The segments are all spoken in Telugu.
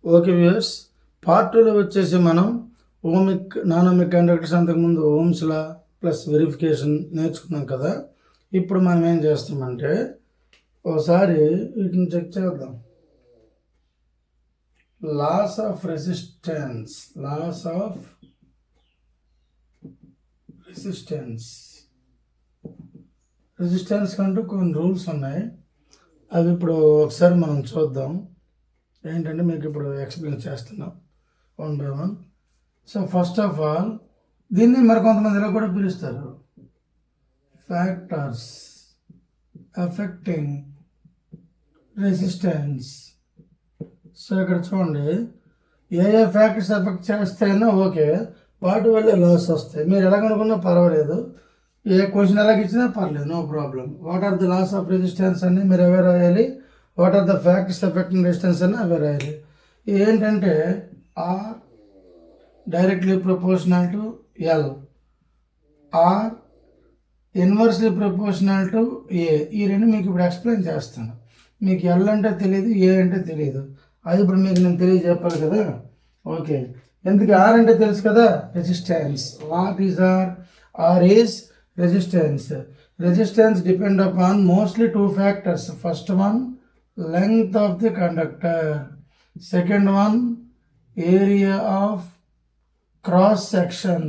ఓకే వ్యూయర్స్, పార్ట్ 2లో వచ్చేసి మనం ఓమిక్ నానోమిక్ కండక్టర్స్ అంతకుముందు ఓమ్స్ లా ప్లస్ వెరిఫికేషన్ నేర్చుకున్నాం కదా. ఇప్పుడు మనం ఏం చేస్తామంటే ఒకసారి వీటిని చెక్ చేద్దాం. లాస్ ఆఫ్ రెసిస్టెన్స్ రెసిస్టెన్స్ కంటూ కొన్ని రూల్స్ ఉన్నాయి. అవి ఇప్పుడు ఒకసారి మనం చూద్దాం. ఏంటంటే మీకు ఇప్పుడు ఎక్స్ప్లెయిన్ చేస్తున్నాం one by one. So first of all దీన్ని మరి కొంతమంది ఇలా కూడా పిలుస్తారు, ఫ్యాక్టర్స్ అఫెక్టింగ్ రెసిస్టెన్స్. సో ఇక్కడ చూడండి, ఏ ఫ్యాక్టర్స్ ఎఫెక్ట్ చేస్తాయన్నా ఓకే, వాటి వల్ల లాస్ వస్తాయి. మీరు ఎలాగనుకున్నా పర్వాలేదు, ఏ క్వశ్చన్ ఎలాగ ఇచ్చినా పర్లేదు, no problem. What are the laws of resistance అని మీరు ఎవరు రాయాలి, what are the factors affecting resistance అని అవి రాయాలి. ఏంటంటే R directly proportional to L, R inversely proportional to A. ఈ రెండు మీకు ఇప్పుడు ఎక్స్ప్లెయిన్ చేస్తాను. మీకు ఎల్ అంటే తెలియదు, ఏ అంటే తెలియదు, అది ఇప్పుడు మీకు నేను తెలియజెప్పాలి కదా. ఓకే, ఎందుకు ఆర్ అంటే తెలుసు కదా, resistance. What is R? R is resistance. Resistance depend upon mostly two factors. First one, length of the conductor. Second one, area of cross section.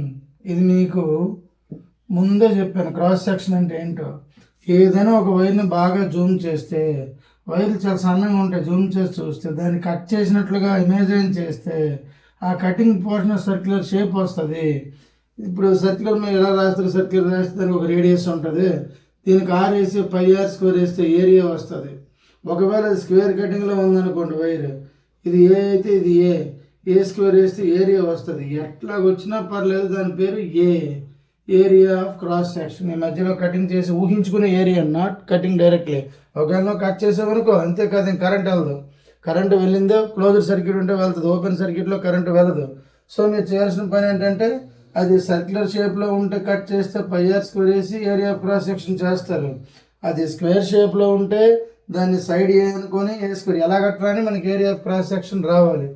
ఇది మీకు ముందే చెప్పాను, క్రాస్ సెక్షన్ అంటే ఏంటో. ఏదైనా ఒక వైర్ని బాగా జూమ్ చేస్తే, వైర్లు చాలా సన్నగా ఉంటాయి, జూమ్ చేసి చూస్తే దాన్ని కట్ చేసినట్లుగా ఇమేజిన్ చేస్తే ఆ కటింగ్ పోర్షన్ సర్క్యులర్ షేప్ వస్తుంది. ఇప్పుడు సర్క్యులర్ మీరు ఎలా రాస్తారు, సర్క్యులర్ రాస్తే దానికి ఒక రేడియస్ ఉంటుంది. దీనికి ఆర్ వేసి πr స్క్వేర్ వేస్తే ఏరియా వస్తుంది. ఒకవేళ అది స్క్వేర్ కటింగ్లో ఉందనుకోండి వైర్, ఇది ఏ అయితే ఇది ఏ స్క్వేర్ వేస్తే ఏరియా వస్తుంది. ఎట్లాగ వచ్చినా పర్లేదు, దాని పేరు ఏరియా ఆఫ్ క్రాస్ సెక్షన్. ఈ మధ్యలో కటింగ్ చేసి ఊహించుకునే ఏరియా, నాట్ కటింగ్ డైరెక్ట్లీ. ఒకవేళ కట్ చేసామనుకో అంతే కదా, కరెంట్ వెళ్ళదు. కరెంటు వెళ్ళిందో క్లోజ్డ్ సర్క్యూట్ ఉంటే వెళ్తుంది, ఓపెన్ సర్క్యూట్లో కరెంటు వెళ్ళదు. సో మీరు చేయాల్సిన పని ఏంటంటే, అది సర్క్యులర్ షేప్లో ఉంటే కట్ చేస్తే πr స్క్వేర్ వేసి ఏరియా ఆఫ్ క్రాస్ సెక్షన్ చేస్తారు. అది స్క్వేర్ షేప్లో ఉంటే దాన్ని సైడ్ ఏ అనుకొని ఏ స్క్వేర్ ఎలా కట్టాలని మనకి ఏరియా ఆఫ్ క్రాస్ సెక్షన్ రావాలి.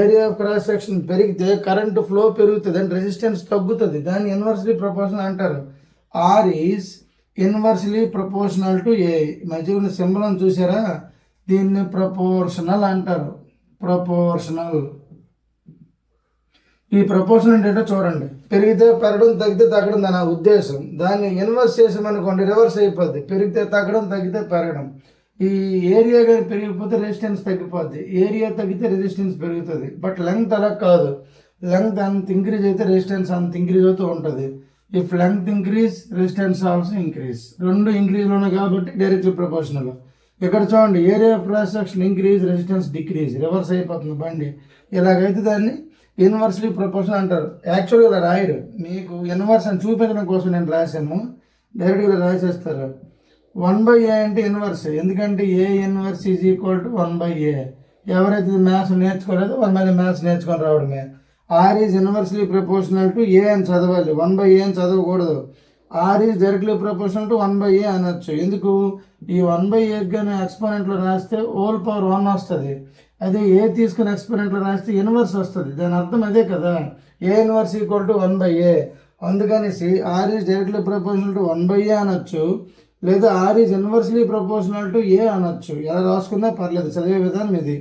ఏరియా ఆఫ్ క్రాస్ సెక్షన్ పెరిగితే కరెంటు ఫ్లో పెరుగుతుంది అండ్ రెసిస్టెన్స్ తగ్గుతుంది. దాన్ని ఇన్వర్స్లీ ప్రపోర్షనల్ అంటారు. R is inversely proportional to A. మధ్యలో ఉన్న సింబల్ అని చూసారా, దీన్ని ప్రపోర్షనల్ అంటారు. ప్రపోర్షనల్. ఈ ప్రపోర్షన్ ఏంటంటే చూడండి, పెరిగితే పెరగడం, తగ్గితే తగ్గడం దాని ఉద్దేశం. దాన్ని ఇన్వర్స్ చేసామనుకోండి రివర్స్ అయిపోద్ది, పెరిగితే తగ్గడం, తగ్గితే పెరగడం. ఈ ఏరియా కానీ పెరిగిపోతే రెసిస్టెన్స్ తగ్గిపోద్ది, ఏరియా తగ్గితే రెసిస్టెన్స్ పెరుగుతుంది. బట్ లెంగ్త్ అలా కాదు, లెంగ్త్ అంత ఇంక్రీజ్ అయితే రెసిస్టెన్స్ అంత ఇంక్రీజ్ అవుతూ ఉంటుంది. If length increase resistance also increase. రెండు ఇంక్రీజ్లో ఉన్నాయి కాబట్టి డైరెక్ట్లీ ప్రపోర్షనల్. ఇక్కడ చూడండి, area of cross section increase, resistance decrease, reverse అయిపోతుంది బండి. ఇలాగైతే దాన్ని ఇన్వర్స్లీ ప్రపోర్షనల్ అంటారు. యాక్చువల్గా ఇలా రాయరు, మీకు ఇన్వర్స్ అని చూపించడం కోసం నేను రాశాను, డైరెక్ట్గా రాసేస్తారు. 1/a అంటే ఇన్వర్స్, ఎందుకంటే A inverse is equal to 1/a. ఎవరైతే మ్యాథ్స్ నేర్చుకోలేదో వాళ్ళ మీద మ్యాథ్స్ నేర్చుకొని రావడమే. R is inversely proportional to A అని చదవాలి, 1/a అని చదవకూడదు. R is directly proportional to 1/a అనొచ్చు. ఎందుకు? ఈ 1/a కానీ ఎక్స్పోనెంట్లో రాస్తే హోల్ పవర్ 1 వస్తుంది. అదే ఏ తీసుకుని ఎక్స్పెరిమెంట్లో రాస్తే ఇన్వర్స్ వస్తుంది. దాని అర్థం అదే కదా, ఏ ఇన్వర్స్ ఈక్వల్ టు 1/a. అందుకనేసి R is directly proportional to 1/a అనొచ్చు, లేదా R is inversely proportional to A అనొచ్చు. ఎలా రాసుకున్నా పర్లేదు, చదివే విధానం ఇది.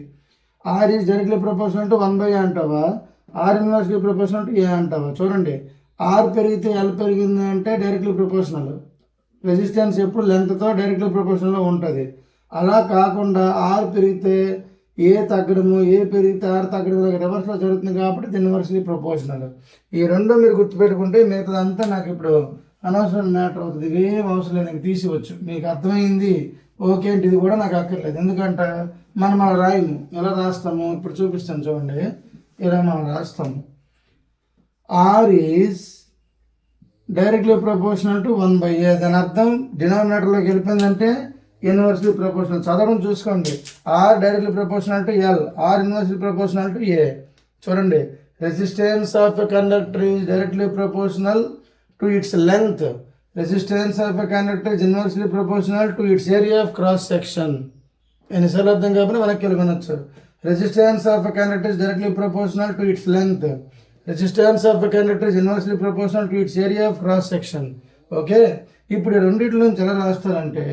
R is directly proportional to 1/a అంటావా, R inversely proportional to A అంటావా? చూడండి, ఆర్ పెరిగితే ఎల్ పెరిగింది అంటే డైరెక్ట్లీ ప్రపోర్షనల్. రెసిస్టెన్స్ ఎప్పుడు లెంగ్త్తో డైరెక్ట్లీ ప్రపోర్షనల్లో ఉంటుంది. అలా కాకుండా ఆర్ పెరిగితే ఏ తగ్గడము, ఏ పెరిగితే ఆర్ తగ్గడం రివర్స్లో జరుగుతుంది కాబట్టి ఇది ఇన్వర్స్లీ ప్రపోర్షనల్. ఈ రెండు మీరు గుర్తుపెట్టుకుంటే మిగతాదంతా నాకు ఇప్పుడు అనవసరం మ్యాటర్ అవుతుంది. ఇవేం అవసరం లేదు, నాకు తీసివచ్చు. మీకు అర్థమైంది ఓకే అంటే ఇది కూడా నాకు అక్కర్లేదు, ఎందుకంటే మనం అలా రాయము. ఎలా రాస్తాము ఇప్పుడు చూపిస్తాను చూడండి. ఇలా మనం రాస్తాము, R is directly proportional to 1/a. దాని అర్థం డినామినేటర్లోకి వెళ్ళిపోయిందంటే ఇన్వర్స్లీ ప్రపోర్షనల్. చదవడం చూసుకోండి, R directly proportional to L, R inversely proportional to A. చూడండి, resistance of a conductor is directly proportional to its length. Resistance of a conductor is inversely proportional to its area of cross section. ఎన్నిసార్లు అర్థం కాబట్టి మనకి వెళ్ళగొనొచ్చు. Resistance of a conductor is directly proportional to its length. Resistance of a conductor is inversely proportional to its area of cross section. Okay, ఇప్పుడు ఈ రెండింటి నుంచి ఎలా రాస్తారంటే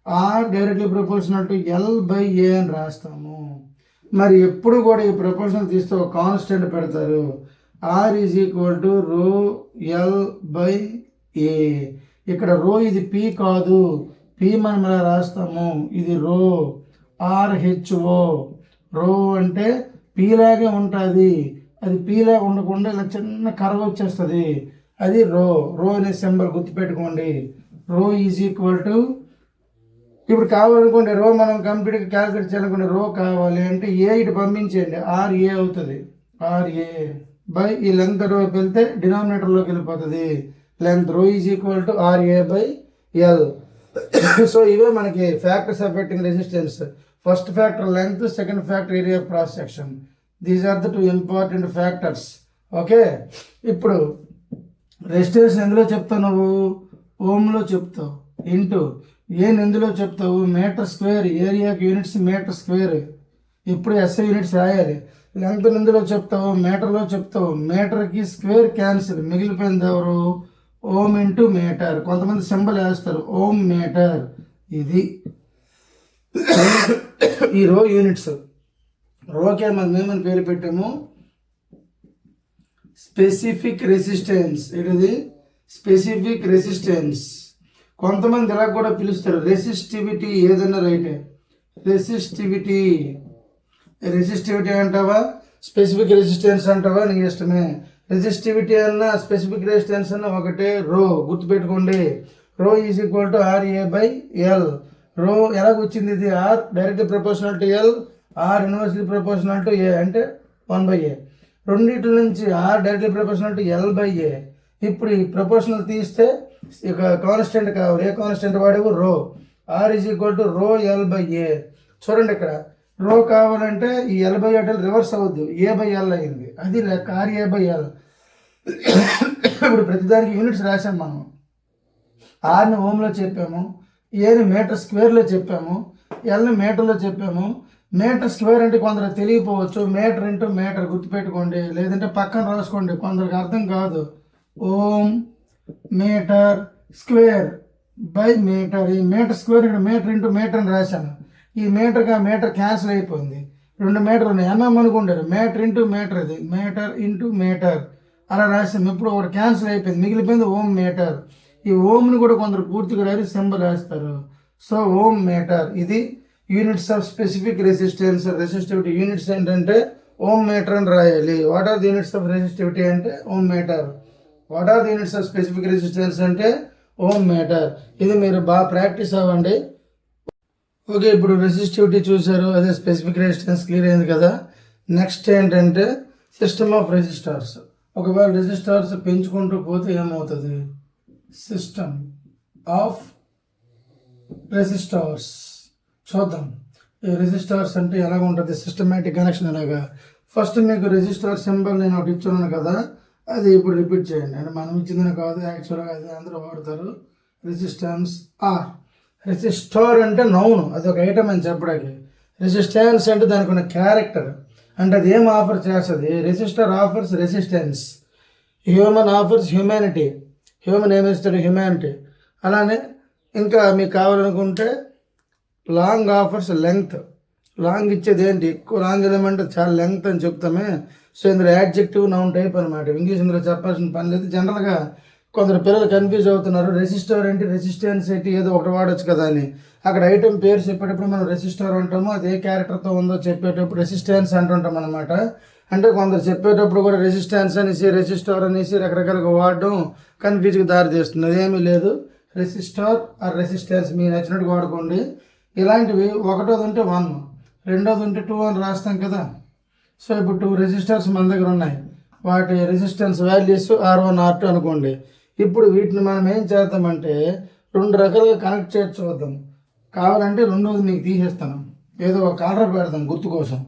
R directly proportional to L by A అని రాస్తాము. మరి ఎప్పుడు కూడా ఈ ప్రపోర్షనల్ తీస్తే ఒక కాన్స్టెంట్ పెడతారు. R is equal to rho L by A. ఇక్కడ రో ఇది పి కాదు, పి మనం ఇలా రాస్తాము, ఇది రో ఆర్హెచ్ఓ. రో అంటే పీలాగే ఉంటుంది, అది పీలాగా ఉండకుండా ఇలా చిన్న కర్వ్ వచ్చేస్తుంది, అది రో. రో అనే సింబల్ గుర్తుపెట్టుకోండి. రో ఈజ్ ఈక్వల్ టు, ఇప్పుడు కావాలనుకోండి రో మనం కంప్లీట్గా క్యాలిక్యులేట్ చేయాలనుకోండి, రో కావాలి అంటే ఏ ఇటు పంపించేయండి, ఆర్ఏ అవుతుంది. ఆర్ఏ బై ఈ లెంత్ వైపు వెళ్తే డినామినేటర్లోకి వెళ్ళిపోతుంది length. Rho is equal to R A by L. So ఇవే మనకి factors affecting resistance. First factor length, second factor area of cross section. These are the two important factors. Okay, ఇప్పుడు రెసిస్టెన్స్ ఎందులో చెప్తావు నువ్వు? ఓమ్లో చెప్తావు. ఇంటూ ఏం ఎందులో చెప్తావు? Metre square. ఏరియాకి యూనిట్స్ మీటర్ స్క్వేర్. ఇప్పుడు ఎస్ఐ యూనిట్స్ రాయాలి. లెంత్ ఎందులో చెప్తావు? మీటర్లో చెప్తావు. మీటర్కి స్క్వేర్ క్యాన్సిల్, మిగిలిపోయింది ఎవరు? Ohm into metre. కొంతమంది సింబల్ వేస్తారు ఓమ్ మీటర్. ఇది ఈ రో యూనిట్స్. రోకే మేమని పేరు పెట్టాము స్పెసిఫిక్ రెసిస్టెన్స్. ఇది స్పెసిఫిక్ రెసిస్టెన్స్. కొంతమంది ఇలా కూడా పిలుస్తారు రెసిస్టివిటీ. ఏదైనా రైటే. రెసిస్టివిటీ. రెసిస్టివిటీ అంటావా, స్పెసిఫిక్ రెసిస్టెన్స్ అంటావా, నీకు ఇష్టమే. రెసిస్టివిటీ అన్న స్పెసిఫిక్ రెసిస్టెన్స్ అన్న ఒకటే. రో గుర్తుపెట్టుకోండి. Rho is equal to R A by L. Rho ఎలాగొచ్చింది? ఇది R directly proportional to L, R inversely proportional to A అంటే 1/a. రెండింటి నుంచి R directly proportional to L by A. ఇప్పుడు ఈ ప్రపోర్షనల్ తీస్తే ఇక కాన్స్టెంట్ కావాలి. ఏ కాన్స్టెంట్ వాడేవు? Rho. R is equal to rho L by A. చూడండి, ఇక్కడ రో కావాలంటే ఈ ఎల్ బై ఎల్ రివర్స్ అవుద్ది, ఏ బై ఎల్ అయింది. అది లెక్క ఆర్ ఏ బై ఎల్. ఇప్పుడు ప్రతిదానికి యూనిట్స్ రాసాం మనం. ఆర్ని ఓమ్లో చెప్పాము, ఏని మీటర్ స్క్వేర్లో చెప్పాము, ఎల్ని మీటర్లో చెప్పాము. మీటర్ స్క్వేర్ అంటే కొందరు తెలియపోవచ్చు. మీటర్ ఇంటూ మీటర్ గుర్తుపెట్టుకోండి, లేదంటే పక్కన రాసుకోండి, కొందరికి అర్థం కాదు. Ohm metre square by metre. ఈ మీటర్ స్క్వేర్ ఇక్కడ మీటర్ ఇంటూ మీటర్ అని రాశాను. ఈ మీటర్కి ఆ మీటర్ క్యాన్సిల్ అయిపోయింది. 2 మీటర్లు ఉన్నాయి, ఎంఎం అనుకుంటారు. మీటర్ ఇంటూ మీటర్, ఇది మీటర్ ఇంటూ మీటర్ అలా రాసాం. ఇప్పుడు ఒకటి క్యాన్సిల్ అయిపోయింది, మిగిలిపోయింది ఓమ్ మీటర్. ఈ ఓమ్ని కూడా కొందరు పూర్తిగా రాసి సింబల్ వేస్తారు. So ohm metre. ఇది units of specific resistance. Resistivity units ఏంటంటే ఓమ్ మీటర్ అని రాయాలి. What are the units of resistivity అంటే ohm metre. What are the units of specific resistance అంటే ఓమ్ మీటర్. ఇది మీరు బాగా ప్రాక్టీస్ అవ్వండి. ఓకే, ఇప్పుడు రెసిస్టివిటీ చూసారు, అదే స్పెసిఫిక్ రెసిస్టెన్స్ క్లియర్ అయింది కదా. నెక్స్ట్ ఏంటంటే సిస్టమ్ ఆఫ్ రెసిస్టార్స్. ఒకవేళ రెసిస్టార్స్ పెంచుకుంటూ పోతే ఏమవుతుంది? సిస్టమ్ ఆఫ్ రెసిస్టార్స్ చూద్దాం. ఈ రెసిస్టార్స్ అంటే ఎలాగ ఉంటుంది, సిస్టమేటిక్ కనెక్షన్ ఎలాగా. ఫస్ట్ మీకు రెసిస్టార్ సింబల్ నేను ఒకటి ఇచ్చున్నాను కదా, అది ఇప్పుడు రిపీట్ చేయండి. అంటే మనం ఇచ్చిందని కాదు, యాక్చువల్గా అది అందరూ వాడతారు. Resistance R. రెసిస్టార్ అంటే నౌన్, అది ఒక ఐటమ్ అని చెప్పడానికి. రెసిస్టెన్స్ అంటే దానికి ఉన్న క్యారెక్టర్, అంటే అది ఏం ఆఫర్ చేస్తుంది. Resistor offers resistance. Human offers humanity. Human ఏమిస్తాడు? హ్యూమానిటీ. అలానే ఇంకా మీకు కావాలనుకుంటే లాంగ్ ఆఫర్స్ లెంగ్త్. లాంగ్ ఇచ్చేది ఏంటి? ఎక్కువ లాంగ్ ఏమంటే చాలా లెంగ్త్ అని చెప్తామే. సో ఇందులో యాడ్జెక్టివ్ నౌన్ టైప్ అనమాట. ఇంగ్లీష్ ఇందులో చెప్పాల్సిన పని లేదు. జనరల్గా కొందరు పిల్లలు కన్ఫ్యూజ్ అవుతున్నారు. రెసిస్టర్ ఏంటి, రెసిస్టెన్స్ ఏంటి, ఏదో ఒకటి వాడచ్చు కదా అని. అక్కడ ఐటమ్ పేరు చెప్పేటప్పుడు మనం రెసిస్టర్ అంటాము, అది ఏ క్యారెక్టర్తో ఉందో చెప్పేటప్పుడు రెసిస్టెన్స్ అంటుంటాం అనమాట. అంటే కొందరు చెప్పేటప్పుడు కూడా రెసిస్టెన్స్ అనేసి రెసిస్టర్ అనేసి రకరకాలుగా వాడడం కన్ఫ్యూజ్కి దారి తీస్తుంది. అదేమీ లేదు. రెసిస్టర్ ఆర్ రెసిస్టెన్స్ మీ నచ్చినట్టుగా వాడుకోండి. ఇలాంటివి ఒకటోది ఉంటే 1, రెండోది ఉంటే 2 అని రాస్తాం కదా. సో ఇప్పుడు 2 రెసిస్టర్స్ మన దగ్గర ఉన్నాయి, వాటి రెసిస్టెన్స్ వాల్యూస్ R1 R2 అనుకోండి. ఇప్పుడు వీటిని మనం ఏం చేద్దామంటే 2 రకాలుగా కనెక్ట్ చేసి చూద్దాం. కావాలంటే రెండోది మీకు తీసేస్తాను, ఏదో ఒక కలర్ పెడదాం గుర్తు కోసం.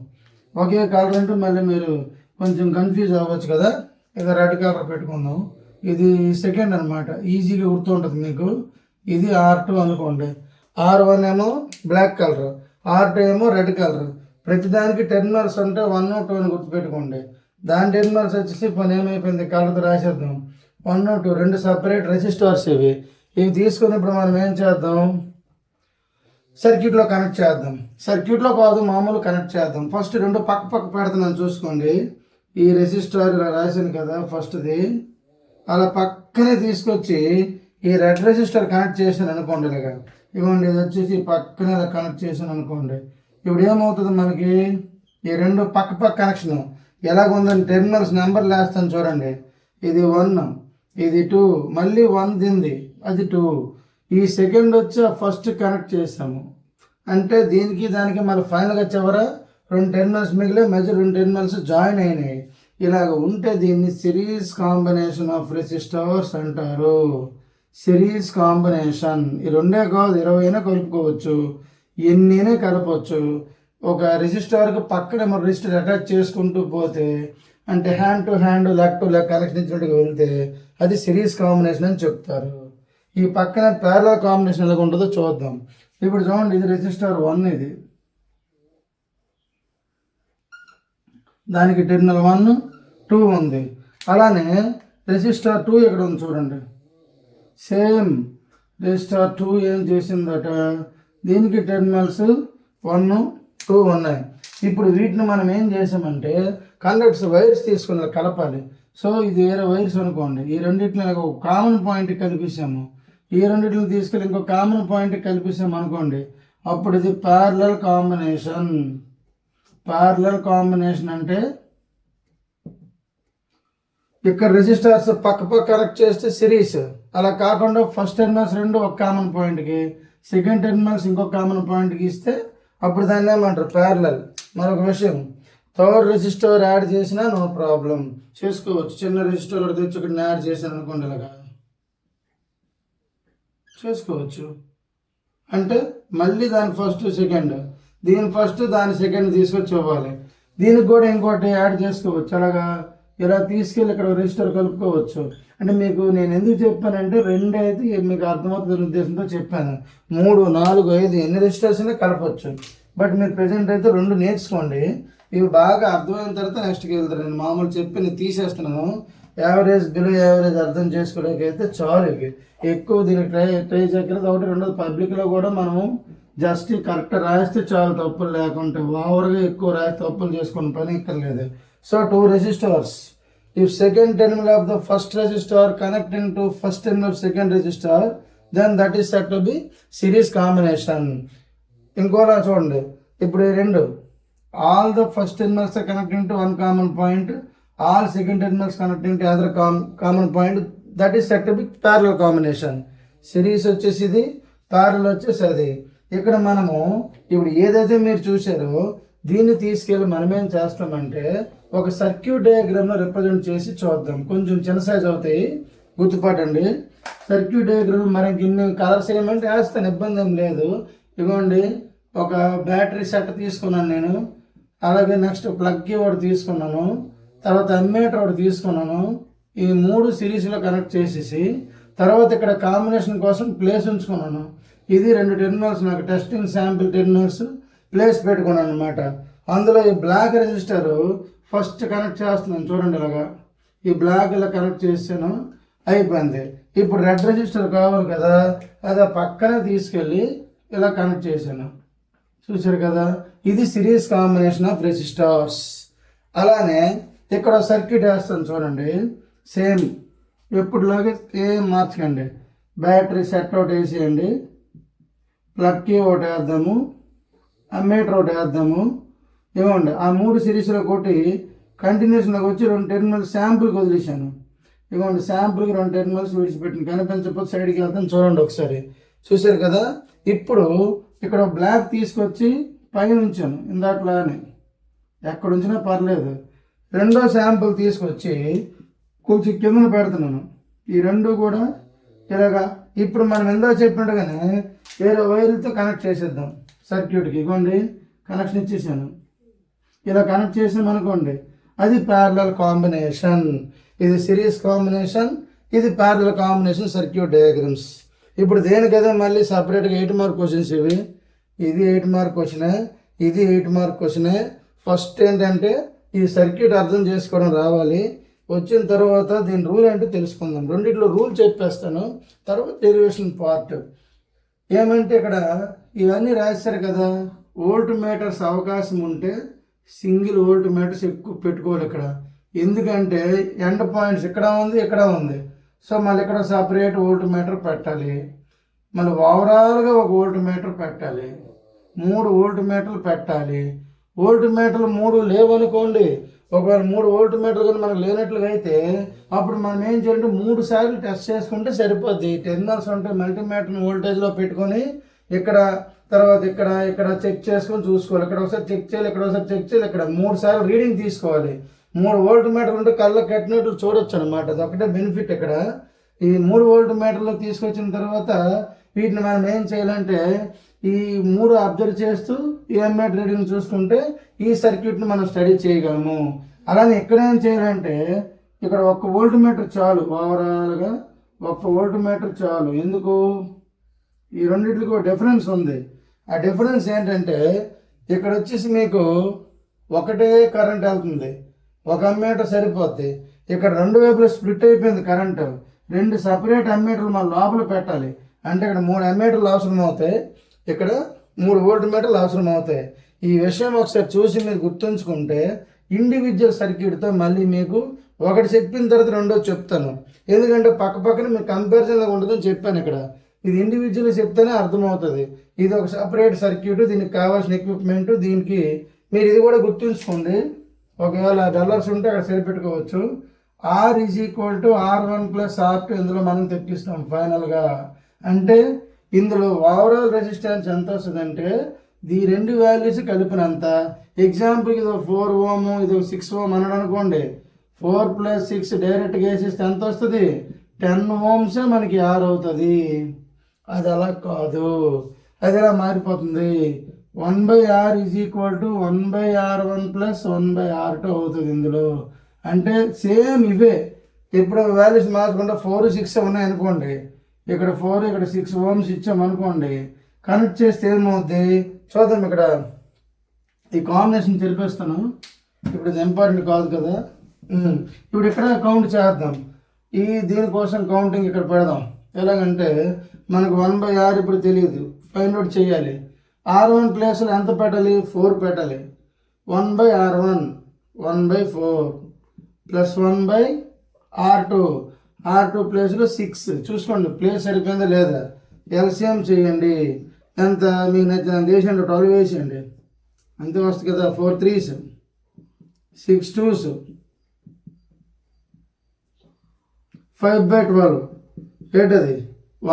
ఒకే కలర్ అంటే మళ్ళీ మీరు కొంచెం కన్ఫ్యూజ్ అవ్వచ్చు కదా. ఏదో రెడ్ కలర్ పెట్టుకుందాం. ఇది సెకండ్ అనమాట, ఈజీగా గుర్తు ఉంటుంది మీకు. ఇది R2 అనుకోండి. R1 ఏమో బ్లాక్ కలర్, R2 ఏమో రెడ్ కలర్. ప్రతిదానికి టెర్మినల్స్ అంటే 1, 2 అని గుర్తుపెట్టుకోండి. దాని టెర్మినల్స్ వచ్చేసి ఇప్పుడు ఏమైపోయింది, కలర్తో రాసేద్దాం. 1, 2 రెండు సపరేట్ రెసిస్టర్స్ ఇవి తీసుకుని ఇప్పుడు మనం ఏం చేద్దాం, సర్క్యూట్లో కనెక్ట్ చేద్దాం. సర్క్యూట్లో కాదు, మామూలు కనెక్ట్ చేద్దాం. ఫస్ట్ రెండు పక్క పక్క పెడుతున్నాను చూసుకోండి. ఈ రెసిస్టర్ ఇలా రాశాను కదా ఫస్ట్ది, అలా పక్కనే తీసుకొచ్చి ఈ రెడ్ రెసిస్టర్ కనెక్ట్ చేశాను అనుకోండి. ఇలాగా ఇవ్వండి, ఇది వచ్చేసి పక్కనే ఇలా కనెక్ట్ చేశాను అనుకోండి. ఇప్పుడు ఏమవుతుంది మనకి, ఈ రెండు పక్క పక్క కనెక్షన్ ఎలాగుందని టెర్మినల్స్ నెంబర్లు వేస్తాను చూడండి. ఇది 1, ఇది 2, మళ్ళీ 1 దింది, అది 2. ఈ సెకండ్ వచ్చి ఫస్ట్ కనెక్ట్ చేసాము అంటే దీనికి దానికి మళ్ళీ ఫైనల్గా చివర 2 టెర్మినల్స్ మిగిలే, మధ్య 2 టెర్మినల్స్ జాయిన్ అయినాయి. ఇలాగ ఉంటే దీన్ని సిరీస్ కాంబినేషన్ ఆఫ్ రెసిస్టర్స్ అంటారు. Series combination. ఈ రెండే కాదు, 20 అయినా కలుపుకోవచ్చు, ఎన్నైనా కలపవచ్చు. ఒక రెసిస్టర్కి పక్కన మన రెసిస్టర్ అటాచ్ చేసుకుంటూ పోతే అంటే hand to hand, leg to leg connection ఇచ్చినట్టుగా వెళ్తే అది సిరీస్ కాంబినేషన్ అని చెప్తారు. ఈ పక్కన ప్యారలల్ కాంబినేషన్ ఎలా ఉంటుందో చూద్దాం. ఇప్పుడు చూడండి, ఇది రెసిస్టర్ 1, ఇది దానికి టెర్మినల్ 1, 2 ఉంది. అలానే రెసిస్టర్ 2 ఇక్కడ ఉంది చూడండి. సేమ్ రెసిస్టర్ 2 ఏం చేసిందట, దీనికి టెర్మినల్స్ 1, 2 ఉన్నాయి. ఇప్పుడు వీటిని మనం ఏం చేసామంటే కండక్టర్స్ వైర్స్ తీసుకుని కలపాలి. సో ఇది వేరే వైర్స్ అనుకోండి. ఈ రెండింటిని ఒక కామన్ పాయింట్ కల్పిస్తాము. ఈ రెండింటిని తీసుకెళ్ళి ఇంకో కామన్ పాయింట్ కల్పిస్తాము అనుకోండి. అప్పుడు ఇది ప్యారలల్ కాంబినేషన్. ప్యారలల్ కాంబినేషన్ అంటే ఇక్కడ రెసిస్టర్స్ పక్క పక్క కనెక్ట్ చేస్తే సిరీస్. అలా కాకుండా ఫస్ట్ టెర్మినల్స్ రెండు ఒక కామన్ పాయింట్కి, సెకండ్ టెర్మినల్స్ ఇంకో కామన్ పాయింట్కి ఇస్తే అప్పుడు దాన్ని ఏమంటారు, ప్యారలల్. మరొక విషయం, థర్డ్ రెసిస్టర్ యాడ్ చేసినా నో ప్రాబ్లం, చేసుకోవచ్చు. చిన్న రెసిస్టర్ తెచ్చి ఇక్కడ యాడ్ చేశాను అనుకోండి, ఇలాగా చేసుకోవచ్చు. అంటే మళ్ళీ దాని ఫస్ట్ సెకండ్, దీని ఫస్ట్ దాని సెకండ్ తీసుకొచ్చి ఇవ్వాలి. దీనికి కూడా ఇంకోటి యాడ్ చేసుకోవచ్చు. అలాగా ఇలా తీసుకెళ్ళి ఇక్కడ రెసిస్టర్ కలుపుకోవచ్చు. అంటే మీకు నేను ఎందుకు చెప్పానంటే 2 అయితే మీకు అర్థమవుతుంది ఉద్దేశంతో చెప్పాను. 3, 4, 5 ఎన్ని రెసిస్టర్స్ అయినా కలపవచ్చు. బట్ మీరు ప్రెజెంట్ అయితే 2 నేర్చుకోండి. ఇవి బాగా అర్థమైన తర్వాత నెక్స్ట్కి వెళ్తారు. నేను మామూలు చెప్పి నేను తీసేస్తున్నాను. యావరేజ్ బిలో యావరేజ్ అర్థం చేసుకోవడానికి అయితే చాలు. ఇవి ఎక్కువ దీనికి ట్రై చేయగలదు. ఒకటి, రెండోది పబ్లిక్లో కూడా మనము జస్ట్ కరెక్ట్ రాస్తే చాలు, తప్పులు లేకుంటే. ఓవర్గా ఎక్కువ రాసి తప్పులు చేసుకుని పని ఇక్కర్లేదు. So 2 resistors. If second terminal of the first resistor connecting to first terminal of second resistor, then that is said to be series combination. ఇంకోలా చూడండి, ఇప్పుడు ఈ రెండు all the first terminals are connecting to one common point, all second terminals connecting to other common point, that is said to be parallel combination. Series వచ్చేసి ఇది, ప్యారలల్ వచ్చేసి అది. ఇక్కడ మనము ఇప్పుడు ఏదైతే మీరు చూసారో దీన్ని తీసుకెళ్ళి మనం ఏం చేస్తామంటే ఒక సర్క్యూట్ డయాగ్రామ్లో రిప్రజెంట్ చేసి చూద్దాం. కొంచెం చిన్న సైజ్ అవుతాయి, గుర్తుపట్టండి. సర్క్యూట్ డయాగ్రామ్ మనకి ఇన్ని కలర్స్ ఏమంటే వేస్తాను, ఇబ్బంది ఏం లేదు. ఇదిగోండి, ఒక బ్యాటరీ సెట్ తీసుకున్నాను నేను. అలాగే నెక్స్ట్ ప్లగ్ ఒకటి తీసుకున్నాను, తర్వాత అమ్మీటర్ ఒకటి తీసుకున్నాను. ఈ 3 సిరీస్లో కనెక్ట్ చేసేసి తర్వాత ఇక్కడ కాంబినేషన్ కోసం ప్లేస్ ఉంచుకున్నాను. ఇది 2 టెర్మినల్స్ నాకు టెస్టింగ్ శాంపిల్ టెర్మినల్స్ ప్లేస్ పెట్టుకున్నాను అనమాట. అందులో ఈ బ్లాక్ రెసిస్టర్ ఫస్ట్ కనెక్ట్ చేస్తున్నాను చూడండి. ఇలాగా ఈ బ్లాక్ ఇలా కనెక్ట్ చేసాను, అయిపోయింది. ఇప్పుడు రెడ్ రెసిస్టర్ కావాలి కదా, అది పక్కనే తీసుకెళ్ళి ఇలా కనెక్ట్ చేశాను, చూసారు కదా. ఇది సిరీస్ కాంబినేషన్ ఆఫ్ రెసిస్టర్స్. అలానే ఇక్కడ సర్క్యూట్ వేస్తాను చూడండి, సేమ్ ఎప్పుడులాగే ఏం మార్చకండి. బ్యాటరీ సెట్ ఒకటి వేసేయండి, ప్లగ్ ఒకటి వేద్దాము, అమ్మీటర్ ఒకటి వేద్దాము. ఇవ్వండి, ఆ 3 సిరీస్లో కొట్టి కంటిన్యూషన్లోకి వచ్చి 2 టెర్మినల్స్ శాంపుల్కి వదిలేశాను. ఇవ్వండి, శాంపుల్కి 2 టెర్మినల్స్ విడిచిపెట్టిన, కనిపించకపోతే సైడ్కి వెళ్తాను చూడండి ఒకసారి, చూసారు కదా. ఇప్పుడు ఇక్కడ బ్లాక్ తీసుకొచ్చి పైన ఉంచాను, ఇందాట్లానే ఎక్కడ ఉంచినా పర్లేదు. రెండో శాంపుల్ తీసుకొచ్చి కొంచెం కిందన పెడుతున్నాను. ఈ 2 కూడా ఇలాగా. ఇప్పుడు మనం ఎందా చెప్పినట్టుగానే వేరే వైర్లతో కనెక్ట్ చేసేద్దాం సర్క్యూట్కి. ఇవ్వండి, కనెక్షన్ ఇచ్చేసాను. ఇలా కనెక్ట్ చేసాం అనుకోండి, అది ప్యారలల్ కాంబినేషన్. ఇది సిరీస్ కాంబినేషన్, ఇది ప్యారలల్ కాంబినేషన్ సర్క్యూట్ డయాగ్రామ్స్. ఇప్పుడు దేనికదే మళ్ళీ సపరేట్గా 8 మార్క్ క్వశ్చన్స్ ఇవి. ఇది 8 మార్క్ క్వశ్చన్, ఇది 8 మార్క్ క్వశ్చనే. ఫస్ట్ ఏంటంటే ఈ సర్క్యూట్ అర్థం చేసుకోవడం రావాలి. వచ్చిన తర్వాత దీని రూల్ అంటే తెలుసుకుందాం. రెండిట్లో రూల్ చెప్పేస్తాను, తర్వాత డెరివేషన్ పార్ట్. ఏమంటే ఇక్కడ ఇవన్నీ రాశారు కదా, వోల్ట్ మీటర్స్ అవకాశం ఉంటే సింగిల్ వోల్ట్ మీటర్స్ ఎక్కువ పెట్టుకోవాలి ఇక్కడ. ఎందుకంటే ఎండ్ పాయింట్స్ ఇక్కడ ఉంది, ఇక్కడ ఉంది. సో మళ్ళీ ఇక్కడ సపరేట్ వోల్ట్ మీటర్ పెట్టాలి. మళ్ళీ ఓవరాల్గా ఒక వోల్ట్ మీటర్ పెట్టాలి. 3 వోల్ట్ మీటర్లు పెట్టాలి. వోల్ట్ మీటర్లు 3 లేవనుకోండి, ఒకవేళ 3 వోల్ట్ మీటర్లు కానీ మనకు లేనట్లుగా అయితే అప్పుడు మనం ఏం చేయాలంటే 3 సార్లు టెస్ట్ చేసుకుంటే సరిపోద్ది. టెర్మినల్స్ ఉంటే మల్టీమీటర్ని వోల్టేజ్లో పెట్టుకొని ఇక్కడ తర్వాత ఇక్కడ ఇక్కడ చెక్ చేసుకొని చూసుకోవాలి. ఇక్కడ ఒకసారి చెక్ చేయాలి, ఇక్కడ ఒకసారి చెక్ చేయాలి, ఇక్కడ 3 సార్లు రీడింగ్ తీసుకోవాలి. 3 వోల్ట్ మీటర్లు ఉంటే కళ్ళకు కట్టినట్లు చూడొచ్చు అనమాట. అది ఒకటే బెనిఫిట్ ఇక్కడ. ఈ 3 వోల్ట్ మీటర్లు తీసుకొచ్చిన తర్వాత వీటిని మనం ఏం చేయాలంటే ఈ 3 అబ్జర్వ్ చేస్తూ ఈ ఎంఎట్ రీడింగ్ చూసుకుంటే ఈ సర్క్యూట్ని మనం స్టడీ చేయగలము. అలానే ఇక్కడ ఏం చేయాలంటే ఇక్కడ 1 వోల్ట్ మీటర్ చాలు, ఓవరాల్గా 1 వోల్ట్ మీటర్ చాలు. ఎందుకు? ఈ రెండింటికి ఒక డిఫరెన్స్ ఉంది. ఆ డిఫరెన్స్ ఏంటంటే ఇక్కడ వచ్చేసి మీకు ఒకటే కరెంట్ వెళ్తుంది, 1 అమ్మీటర్ సరిపోద్ది. ఇక్కడ 2 వైపులు స్ప్లిట్ అయిపోయింది కరెంటు. 2 సపరేట్ అమ్మీటర్లు మన లోపల పెట్టాలి. అంటే ఇక్కడ 3 అమ్మీటర్లు అవసరం అవుతాయి, ఇక్కడ 3 వోల్ట్ మీటర్లు అవసరం అవుతాయి. ఈ విషయం ఒకసారి చూసి మీరు గుర్తుంచుకుంటే ఇండివిజువల్ సర్క్యూట్తో మళ్ళీ మీకు ఒకటి చెప్పిన తర్వాత రెండోది చెప్తాను. ఎందుకంటే పక్కన మీకు కంపారిజన్గా ఉంటుందని చెప్పాను. ఇక్కడ ఇది ఇండివిజువల్గా చెప్తేనే అర్థమవుతుంది. ఇది ఒక సపరేట్ సర్క్యూట్, దీనికి కావాల్సిన ఎక్విప్మెంట్, దీనికి మీరు ఇది కూడా గుర్తుంచుకోండి. ఒకవేళ డల్లర్స్ ఉంటే అక్కడ సరిపెట్టుకోవచ్చు. R is equal to R1 plus R2 ఇందులో మనం తెప్పిస్తాం ఫైనల్గా. అంటే ఇందులో ఓవరాల్ రెసిస్టెన్స్ ఎంత వస్తుందంటే ఈ 2 వాల్యూస్ కలిపినంత. ఎగ్జాంపుల్కి ఇది 4 ఓమ్, ఇది 6 ఓమ్ అన్నాడు అనుకోండి. 4 + 6 డైరెక్ట్గా వేసేస్తే ఎంత వస్తుంది? 10 ఓమ్సే మనకి R అవుతుంది. అది అలా కాదు, అది ఎలా మారిపోతుంది. 1/R is equal to 1/R1 plus 1/R2 అవుతుంది ఇందులో. అంటే సేమ్ ఇవే. ఇప్పుడు వాల్యూస్ మార్చకుండా 4, 6 ఉన్నాయనుకోండి, ఇక్కడ 4 ఇక్కడ 6 ఓమ్స్ ఇచ్చామనుకోండి, కనెక్ట్ చేస్తే ఏమవుద్ది చూద్దాం. ఇక్కడ ఈ కాంబినేషన్ తెలిపేస్తాను, ఇప్పుడు ఇది ఇంపార్టెంట్ కాదు కదా. ఇప్పుడు ఇక్కడ కౌంట్ చేద్దాం. దీనికోసం కౌంటింగ్ ఇక్కడ పెడదాం. ఎలాగంటే మనకు 1/R ఇప్పుడు తెలియదు, ఫైండ్ అవుట్ చేయాలి. R1 ప్లేస్లో ఎంత పెట్టాలి? 4 పెట్టాలి. 1/R1 1/4 ప్లస్ 1/R2 R2 ప్లేస్లో 6. చూసుకోండి ప్లేస్ సరిపోయిందా లేదా. ఎల్సిఎం చేయండి. ఎంత మీకు నచ్చిన చేసేయండి, 12 వేసేయండి, అంతే వస్తుంది కదా. 4 3s 6 2s 5/12 ఏంటది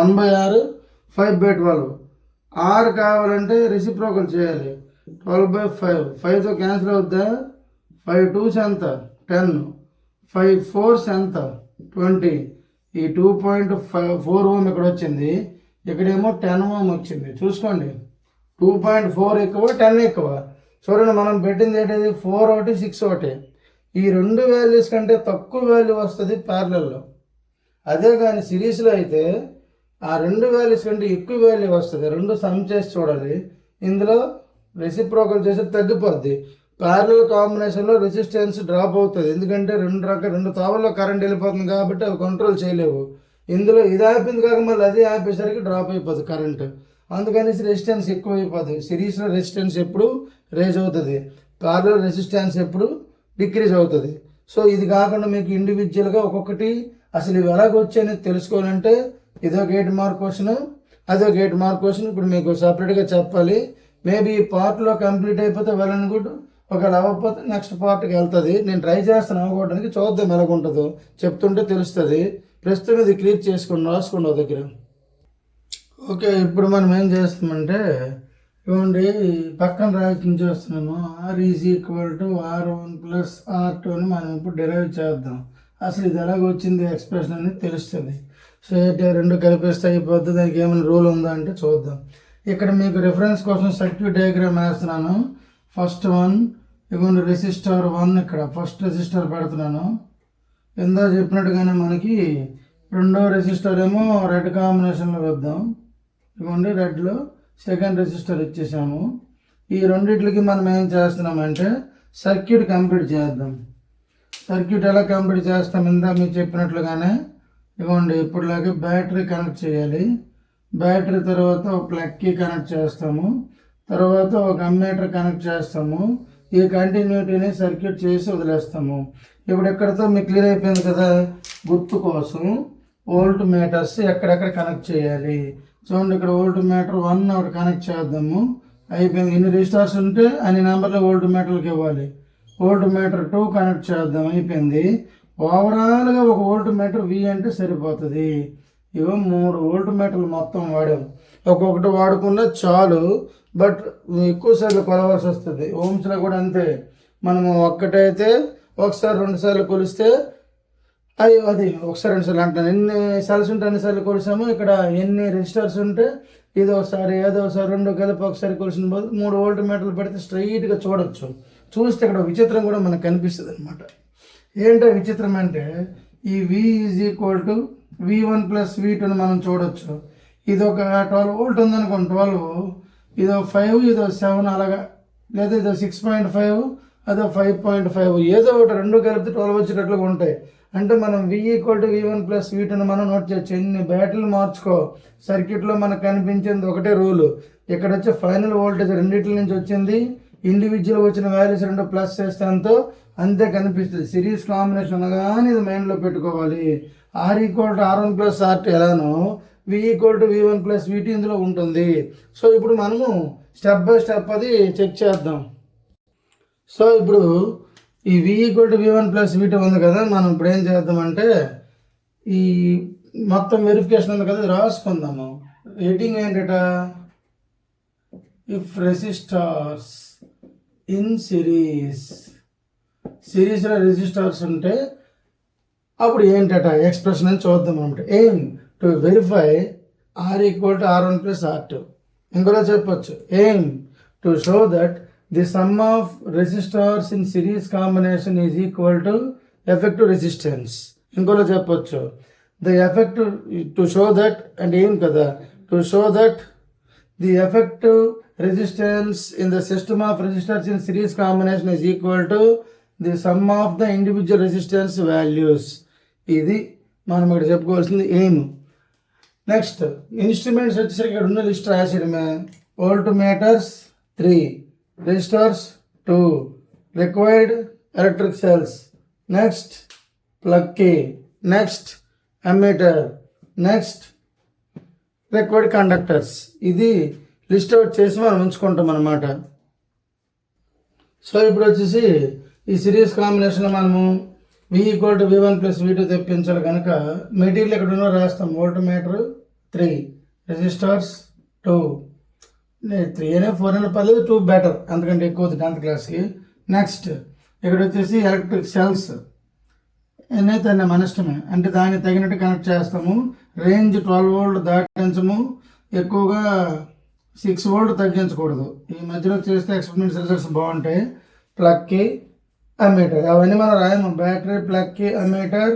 1/R 5/12. R కావాలంటే రెసిప్రోకల్ చేయాలి. 12/5 5తో క్యాన్సిల్ అవుద్దా? 5 2s ఎంత? 10 5 4s ఎంత? 20. ఈ 2.4 ఓమ్ ఇక్కడ వచ్చింది, ఇక్కడేమో 10 ఓమ్ వచ్చింది. చూసుకోండి 2.4 ఎక్కువ 10 ఎక్కువ. చూడండి మనం పెట్టింది ఏంటది 4 ఒకటి 6 ఒకటి. ఈ 2 వాల్యూస్ కంటే తక్కువ వాల్యూ వస్తుంది ప్యారలల్లో. అదే కానీ సిరీస్లో అయితే ఆ 2 వాల్యూస్ కంటే ఎక్కువ వాల్యూ వస్తుంది. 2 సమ్ చేసి చూడాలి. ఇందులో రెసిప్రోకల్ చేసి తగ్గిపోద్ది. ప్యారలల్ కాంబినేషన్లో రెసిస్టెన్స్ డ్రాప్ అవుతుంది. ఎందుకంటే 2 తావుల్లో కరెంట్ వెళ్ళిపోతుంది కాబట్టి అవి కంట్రోల్ చేయలేవు. ఇందులో ఇది ఆపింది కాక మళ్ళీ అది ఆపేసరికి డ్రాప్ అయిపోతుంది కరెంట్. అందుకని రెసిస్టెన్స్ ఎక్కువ అయిపోతుంది. సిరీస్లో రెసిస్టెన్స్ ఎప్పుడు రేజ్ అవుతుంది, ప్యారలల్ రెసిస్టెన్స్ ఎప్పుడు డిక్రీజ్ అవుతుంది. సో ఇది కాకుండా మీకు ఇండివిజువల్గా ఒక్కొక్కటి అసలు ఇవి ఎలాగొచ్చాయని తెలుసుకోవాలంటే ఇదొక 8 మార్క్ క్వశ్చన్, అదొక 8 మార్క్ క్వశ్చన్. ఇప్పుడు మీకు సపరేట్గా చెప్పాలి. మేబీ ఈ పార్ట్లో కంప్లీట్ అయిపోతే వెల్ అండ్ గుడ్, ఒకవేళ అవ్వకపోతే నెక్స్ట్ పార్ట్కి వెళ్తుంది. నేను ట్రై చేస్తాను అవ్వడానికి, చూద్దాం ఎలాగుంటుందో, చెప్తుంటే తెలుస్తుంది. ప్రస్తుతం ఇది క్లియర్ చేసుకోండి, రాసుకోండి దగ్గర. ఓకే, ఇప్పుడు మనం ఏం చేస్తామంటే ఇవ్వండి పక్కన రాసి చేస్తున్నాము. R is equal to R1 plus R2 అని మనం ఇప్పుడు డెరైవ్ చేద్దాం. అసలు ఇది ఎలాగొచ్చింది ఎక్స్ప్రెషన్ అనేది తెలుస్తుంది. సో అయితే 2 కలిపేస్తే అయిపోద్ది. దానికి ఏమైనా రూల్ ఉందా అంటే చూద్దాం. ఇక్కడ మీకు రిఫరెన్స్ కోసం సర్క్యూట్ డయాగ్రామ్ వేస్తున్నాను. ఫస్ట్ వన్ ఇవ్వండి రెసిస్టర్ 1. ఇక్కడ ఫస్ట్ రెసిస్టర్ పెడుతున్నాను. ఎందా చెప్పినట్టుగానే మనకి రెండో రెసిస్టర్ ఏమో రెడ్ కాంబినేషన్లో వేద్దాం. ఇవ్వండి రెడ్లో సెకండ్ రెసిస్టర్ ఇచ్చేసాము. ఈ రెండిట్లకి మనం ఏం చేస్తున్నామంటే సర్క్యూట్ కంప్లీట్ చేద్దాం. సర్క్యూట్ ఎలా కంప్లీట్ చేస్తాం? ఇందా మీరు చెప్పినట్లుగానే ఇవ్వండి, ఇప్పుడులాగే బ్యాటరీ కనెక్ట్ చేయాలి. బ్యాటరీ తర్వాత ఒక ప్లగ్కి కనెక్ట్ చేస్తాము, తర్వాత ఒక అమ్మీటర్ కనెక్ట్ చేస్తాము. ఈ కంటిన్యూటీని సర్క్యూట్ చేసి వదిలేస్తాము. ఇప్పుడు ఎక్కడితో మీకు క్లియర్ అయిపోయింది కదా. గుర్తు కోసం వోల్ట్ మీటర్స్ ఎక్కడెక్కడ కనెక్ట్ చేయాలి చూడండి. ఇక్కడ వోల్ట్ మీటర్ 1 ఒకటి కనెక్ట్ చేద్దాము. అయిపోయింది. ఎన్ని రెజిస్టర్స్ ఉంటే అన్ని నెంబర్లు వోల్ట్ మీటర్లకు ఇవ్వాలి. వోల్ట్ మీటర్ 2 కనెక్ట్ చేద్దాం. అయిపోయింది. ఓవరాల్గా ఒక వోల్ట్ మీటర్ V అంటే సరిపోతుంది. ఇవో 3 వోల్ట్ మీటర్లు మొత్తం వాడాం. ఒక్కొక్కటి వాడుకున్నా చాలు, బట్ ఎక్కువసార్లు కొలవాల్సి వస్తుంది. ఓమ్స్లో కూడా అంతే. మనము ఒక్కటైతే ఒకసారి 2 సార్లు కొలిస్తే అది ఒకసారి 2 సార్లు అంటాను. ఎన్ని సెల్స్ ఉంటే అన్ని సార్లు కొలిసాము. ఇక్కడ ఎన్ని రెజిస్టర్స్ ఉంటే ఏదో ఒకసారి 2 కలిపి ఒకసారి కొలిసిన బదులు 3 వోల్ట్ మీటర్లు పెడితే స్ట్రైట్గా చూడొచ్చు. చూస్తే ఇక్కడ విచిత్రం కూడా మనకు కనిపిస్తుంది అనమాట. ఏంటో విచిత్రం అంటే ఈ V = V1 + V2 మనం చూడొచ్చు. ఇది ఒక 12 వోల్ట్ ఉందనుకోండి. 12 ఇదో 5 ఇదో 7 అలాగా, లేదా ఇదో 6.5 అదో 5.5 ఏదో ఒకటి 2 కలిపితే 12 వచ్చేటట్లుగా ఉంటాయి. అంటే మనం V = V1 + V2 మనం నోట్ చేయొచ్చు. ఎన్ని బ్యాటరీలు మార్చుకో, సర్క్యూట్లో మనకు కనిపించింది ఒకటే రూలు. ఇక్కడ వచ్చే ఫైనల్ వోల్టేజ్ రెండింటి నుంచి వచ్చింది. ఇండివిజువల్ వచ్చిన వాల్యూస్ 2 ప్లస్ చేస్తే అంతో అంతే కనిపిస్తుంది. సిరీస్ కాంబినేషన్ అనగానే ఇది మైండ్లో పెట్టుకోవాలి. R = R1 + R2 ఎలానో V = V1 + V2 ఇందులో ఉంటుంది. సో ఇప్పుడు మనము స్టెప్ బై స్టెప్ అది చెక్ చేద్దాం. సో ఇప్పుడు ఈ V = V1 + V2 ఉంది కదా. మనం ఇప్పుడు ఏం చేద్దామంటే ఈ మొత్తం వెరిఫికేషన్ ఉంది కదా, రాసుకుందాము. రేటింగ్ ఏంటట, ఇఫ్ రెసిస్టర్స్ ఇన్ సిరీస్లో రెసిస్టర్స్ ఉంటే అప్పుడు ఏంటట ఎక్స్ప్రెషన్ అని చూద్దాం అనమాట. Aim to verify R = R1 + R2. ఇంకోలా చెప్పొచ్చు, aim to show that the some of resistors in series combination is equal to effective resistance. ఇంకోలా చెప్పొచ్చు, the effective to show that అంటే ఏం కదా, to show that the effective resistance in the system of resistors in series combination is equal to the some of the individual resistance values. ఇది మనం ఇక్కడ చెప్పుకోవాల్సింది ఎయిమ్. నెక్స్ట్ ఇన్స్ట్రుమెంట్స్ వచ్చేసరికి ఇక్కడ ఉన్న లిస్ట్ రాసేయడమే. Volt meters 3, resistors 2, required electric cells, next plug key, next ammeter, next required conductors. ఇది లిస్ట్ అవుట్ చేసి మనం ఉంచుకుంటాం అన్నమాట. సో ఇప్పుడు వచ్చేసి ఈ సిరీస్ కాంబినేషన్లో మనము V = V1 + V2 తెప్పించాలి కనుక మెటీరియల్ ఎక్కడ ఉన్నో రాస్తాం. వోల్ట్ మీటర్ 3, రెజిస్టర్స్ 2, 3 అయినా 4 అయినా పర్లేదు, 2 బెటర్, అంతకంటే ఎక్కువ 10th క్లాస్కి. నెక్స్ట్ ఇక్కడ వచ్చేసి ఎలక్ట్రిక్ సెల్స్ ఎన్నైతే అన్న మన ఇష్టమే, అంటే దానికి తగినట్టు కనెక్ట్ చేస్తాము. రేంజ్ 12 వోల్ట్ దాటించము, ఎక్కువగా 6 వోల్ట్ తగ్గించకూడదు. ఈ మధ్యలో చేస్తే ఎక్స్పెరిమెంట్ రిజల్ట్స్ బాగుంటాయి. ప్లగ్కి, అమ్మీటర్ అవన్నీ మనం రాయము. బ్యాటరీ, ప్లగ్కి, ammeter,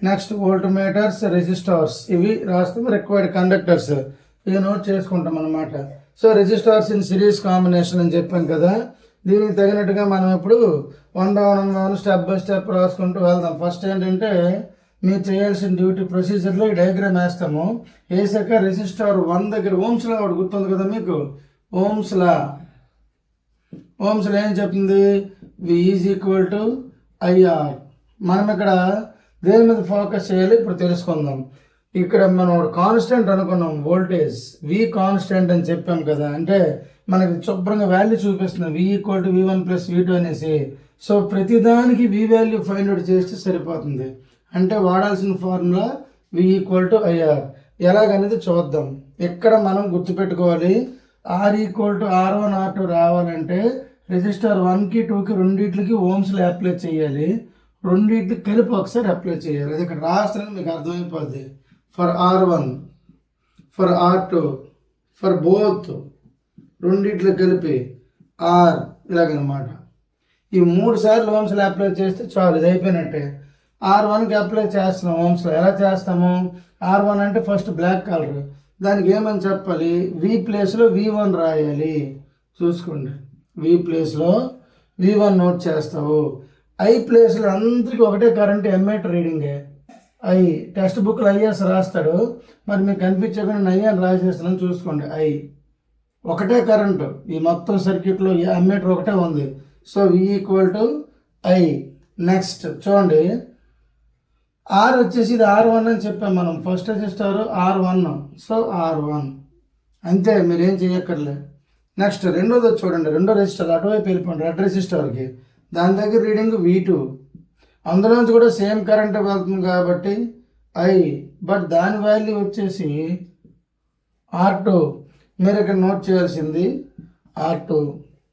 next volt meters, resistors ఇవి రాస్తాము. రిక్వైర్డ్ కండక్టర్స్ ఇవి నోట్ చేసుకుంటాం అన్నమాట. So resistors in series combination అని చెప్పాం కదా, దీనికి తగినట్టుగా మనం ఇప్పుడు 1 స్టెప్ బై స్టెప్ రాసుకుంటూ వెళ్దాం. ఫస్ట్ ఏంటంటే మీరు చేయాల్సిన డ్యూటీ ప్రొసీజర్లో ఈ డయాగ్రామ్ వేస్తాము. వేసాక రెసిస్టర్ 1 దగ్గర ఓమ్స్ లా ఒకటి గుర్తుంది కదా మీకు. ఓమ్స్ లా ఏం చెప్తుంది, V = IR. మనం ఇక్కడ దేని మీద ఫోకస్ చేయాలి ఇప్పుడు తెలుసుకుందాం. ఇక్కడ మనం కాన్స్టెంట్ అనుకున్నాం, వోల్టేజ్ V కాన్స్టెంట్ అని చెప్పాం కదా, అంటే మనకి శుభ్రంగా వాల్యూ చూపిస్తుంది V = V1 + V2 అనేసి. సో ప్రతిదానికి V వాల్యూ ఫైండ్ అవుట్ చేస్తే సరిపోతుంది. అంటే వాడాల్సిన ఫార్ములా V = IR. ఎలాగనేది చూద్దాం. ఇక్కడ మనం గుర్తుపెట్టుకోవాలి, R = R1 R2 రావాలంటే రెసిస్టర్ 1కి 2కి రెండింటికి ఓమ్స్లో అప్లై చేయాలి. రెండింటికి కలిపి ఒకసారి అప్లై చేయాలి. అది ఇక్కడ రాస్తానని మీకు అర్థమైపోద్ది. For R1, for R2, for both రెండింటిలో కలిపి R ఇలాగనమాట. ఈ 3 సార్లు ఓమ్స్లో అప్లై చేస్తే చాలు, ఇది అయిపోయినట్టే. R1కి అప్లై చేస్తున్నాం ఓమ్స్లో. ఎలా చేస్తాము, R1 అంటే ఫస్ట్ బ్లాక్ కలర్, దానికి ఏమని చెప్పాలి, V ప్లేస్లో V1 రాయాలి. చూసుకోండి, వి ప్లేస్లో V1 నోట్ చేస్తావు. ఐ ప్లేస్లో అందరికీ ఒకటే కరెంట్ ఎమ్మీటర్ రీడింగే. ఐ టెక్స్ట్ బుక్లో ఐఎస్ రాస్తాడు, మరి మీకు కనిపించకుండా ఐ అని రాసేస్తున్నాను చూసుకోండి. ఐ ఒకటే కరెంటు ఈ మొత్తం సర్క్యూట్లో ఎమ్మీటర్ ఒకటే ఉంది. So V = I. నెక్స్ట్ చూడండి, ఆర్ వచ్చేసి ఇది R1 అని చెప్పాం మనం. First resistor R1, so R1 అంతే, మీరేం చేయక్కర్లే. నెక్స్ట్ రెండోది చూడండి, రెండో రెసిస్టర్ అటువైపు వెళ్ళిపోండి, రెడ్ రెసిస్టర్కి. దాని దగ్గర రీడింగ్ V2, అందులోంచి కూడా సేమ్ కరెంట్ వెళ్తుంది కాబట్టి I, బట్ దాని వాల్యూ వచ్చేసి R2. మీరు ఇక్కడ నోట్ చేయాల్సింది R2.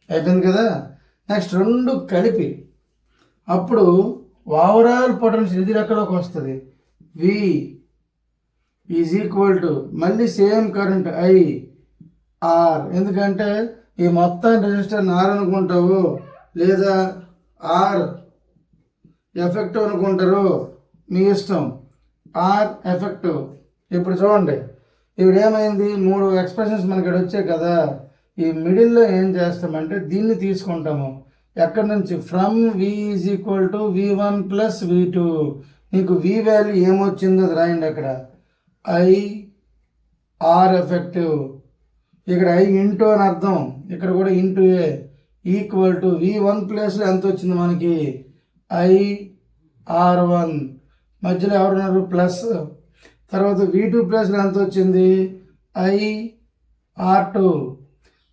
అయిపోయింది కదా. నెక్స్ట్ రెండు కలిపి అప్పుడు ఓవరాల్ పొటెన్షియల్ ఇది లెక్కలోకి వస్తుంది. V = మళ్ళీ సేమ్ కరెంట్ I R. ఎందుకంటే ఈ మొత్తం రెసిస్టర్ని R అనుకుంటావు, లేదా R ఎఫెక్టివ్ అనుకుంటారు, మీ ఇష్టం. R effective. ఇప్పుడు చూడండి, ఇప్పుడు ఏమైంది, 3 ఎక్స్ప్రెషన్స్ మనకి ఇక్కడ వచ్చాయి కదా. ఈ మిడిల్లో ఏం చేస్తామంటే దీన్ని తీసుకుంటాము. ఎక్కడి నుంచి? From V = V1 + V2. నీకు V వాల్యూ ఏమొచ్చిందో అది రాయండి అక్కడ. I R effective. ఇక్కడ I ఇంటూ అని అర్థం, ఇక్కడ కూడా ఇంటూ ఏ = V1 ప్లేస్లో ఎంత వచ్చింది మనకి? I R1. మధ్యలో ఎవరున్నారు? ప్లస్. తర్వాత V2 ప్లేస్లో ఎంత వచ్చింది? I R2.